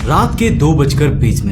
रात के 2:20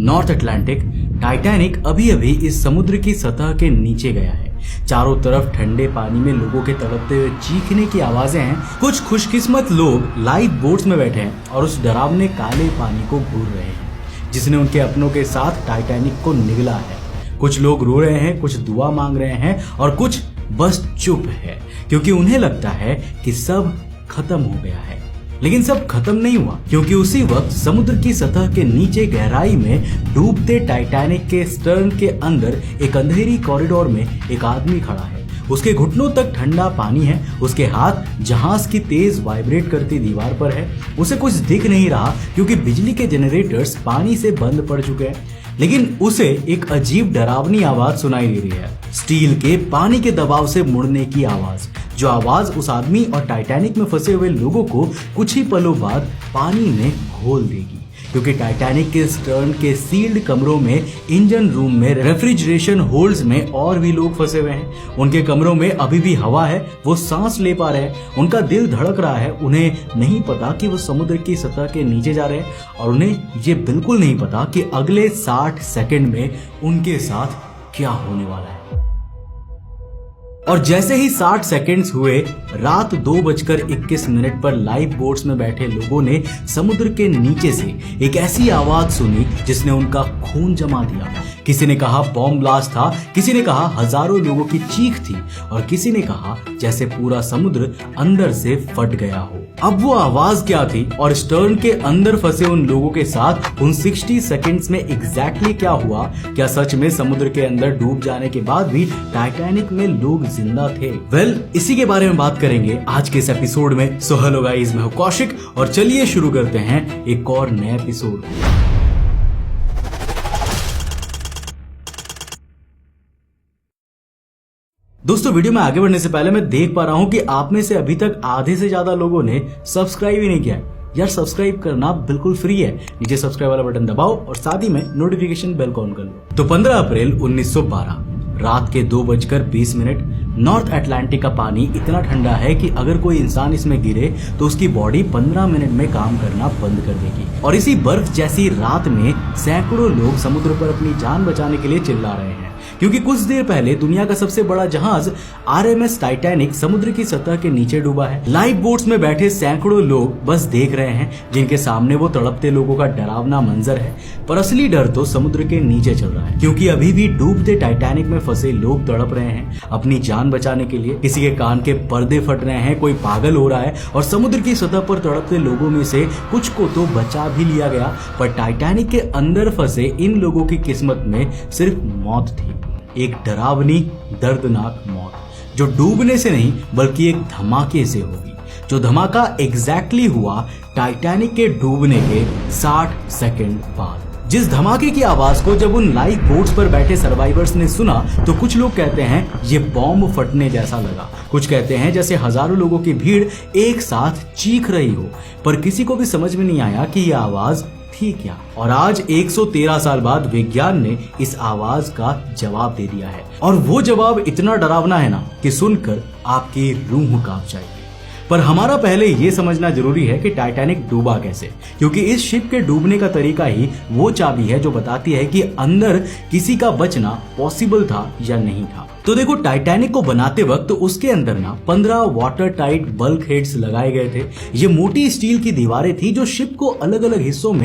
north Atlantic Titanic अभी अभी इस समुद्र की सतह के नीचे गया है। चारों तरफ ठंडे पानी में लोगों के तड़पते हुए चीखने की आवाजें हैं। कुछ खुशकिस्मत लोग लाइफ बोट्स में बैठे हैं और उस डरावने काले पानी को घूर रहे हैं जिसने उनके अपनों के साथ टाइटैनिक को निगला है। कुछ लोग रो रहे हैं, कुछ दुआ मांग रहे हैं और कुछ बस चुप है क्योंकि उन्हें लगता है कि सब खत्म हो गया है। लेकिन सब खत्म नहीं हुआ, क्योंकि उसी वक्त समुद्र की सतह के नीचे गहराई में डूबते टाइटैनिक के स्टर्न के अंदर एक अंधेरी कॉरिडोर में एक आदमी खड़ा है। उसके घुटनों तक ठंडा पानी है, उसके हाथ जहाज की तेज वाइब्रेट करती दीवार पर है। उसे कुछ दिख नहीं रहा क्योंकि बिजली के जनरेटर्स पानी से बंद पड़ चुके हैं, लेकिन उसे एक अजीब डरावनी आवाज सुनाई दे रही है, स्टील के पानी के दबाव से मुड़ने की आवाज, जो आवाज उस आदमी और टाइटैनिक में फंसे हुए लोगों को कुछ ही पलों बाद पानी में घोल देगी। क्योंकि टाइटैनिक के स्टर्न के सील्ड कमरों में, इंजन रूम में, रेफ्रिजरेशन होल्ड्स में और भी लोग फंसे हुए हैं। उनके कमरों में अभी भी हवा है, वो सांस ले पा रहे हैं, उनका दिल धड़क रहा है। उन्हें नहीं पता कि वो समुद्र की सतह के नीचे जा रहे हैं और उन्हें ये बिल्कुल नहीं पता कि अगले 60 सेकंड में उनके साथ क्या होने वाला है। और जैसे ही 60 सेकंड्स हुए, रात 2:21 पर लाइफ बोट्स में बैठे लोगों ने समुद्र के नीचे से एक ऐसी आवाज सुनी जिसने उनका खून जमा दिया। किसी ने कहा बॉम्ब ब्लास्ट था, किसी ने कहा हजारों लोगों की चीख थी और किसी ने कहा जैसे पूरा समुद्र अंदर से फट गया हो। अब वो आवाज क्या थी और स्टर्न के अंदर फंसे उन लोगों के साथ उन 60 सेकंड्स में एग्जैक्टली क्या हुआ? क्या सच में समुद्र के अंदर डूब जाने के बाद भी टाइटैनिक में लोग जिंदा थे? इसी के बारे में बात करेंगे आज के इस एपिसोड में। सो हेलो गाइस, मैं हूं कौशिक और चलिए शुरू करते हैं एक और नए एपिसोड। दोस्तों, वीडियो में आगे बढ़ने से पहले मैं देख पा रहा हूं कि आप में से अभी तक आधे से ज्यादा लोगों ने सब्सक्राइब ही नहीं किया। यार, सब्सक्राइब करना बिल्कुल फ्री है, नीचे सब्सक्राइब वाला बटन दबाओ और साथ ही में नोटिफिकेशन बेल को ऑन कर लो। तो 15 अप्रैल 1912 रात के 2:20 नॉर्थ अटलांटिक का पानी इतना ठंडा है कि अगर कोई इंसान इसमें गिरे तो उसकी बॉडी 15 मिनट में काम करना बंद कर देगी। और इसी बर्फ जैसी रात में सैकड़ों लोग समुद्र पर अपनी जान बचाने के लिए चिल्ला रहे हैं, क्योंकि कुछ देर पहले दुनिया का सबसे बड़ा जहाज RMS टाइटैनिक समुद्र की सतह के नीचे डूबा है। लाइफ बोट्स में बैठे सैकड़ों लोग बस देख रहे हैं, जिनके सामने वो तड़पते लोगों का डरावना मंजर है। पर असली डर तो समुद्र के नीचे चल रहा है, क्योंकि अभी भी डूबते टाइटैनिक में फंसे लोग तड़प रहे हैं अपनी जान बचाने के लिए। किसी के कान के पर्दे फट रहे हैं, कोई पागल हो रहा है और समुद्र की सतह पर तड़पते लोगों में से कुछ को तो बचा भी लिया गया, पर टाइटैनिक के अंदर फंसे इन लोगों की किस्मत में सिर्फ मौत थी, एक डरावनी दर्दनाक मौत, जो डूबने से नहीं बल्कि एक धमाके से होगी। जो धमाका एग्जैक्टली हुआ टाइटैनिक के डूबने के 60 सेकंड बाद। जिस धमाके की आवाज को जब उन लाइफ बोट्स पर बैठे सर्वाइवर्स ने सुना तो कुछ लोग कहते हैं ये बॉम्ब फटने जैसा लगा, कुछ कहते हैं जैसे हजारों लोगों की भीड़ एक साथ चीख रही हो। पर किसी को भी समझ में नहीं आया कि यह आवाज थी क्या। और आज 113 साल बाद विज्ञान ने इस आवाज का जवाब दे दिया है, और वो जवाब इतना डरावना है ना कि सुनकर आपकी रूह कांप जाएगी। पर हमारा पहले ये समझना जरूरी है कि टाइटैनिक डूबा कैसे, क्योंकि इस शिप के डूबने का तरीका ही वो चाबी है जो बताती है कि अंदर किसी का बचना पॉसिबल था या नहीं था। तो देखो, टाइटैनिक को बनाते वक्त उसके अंदर ना 15 वाटर टाइट बल्क हेड्स लगाए गए थे। ये मोटी स्टील की दीवारें थी जो शिप को अलग अलग हिस्सों में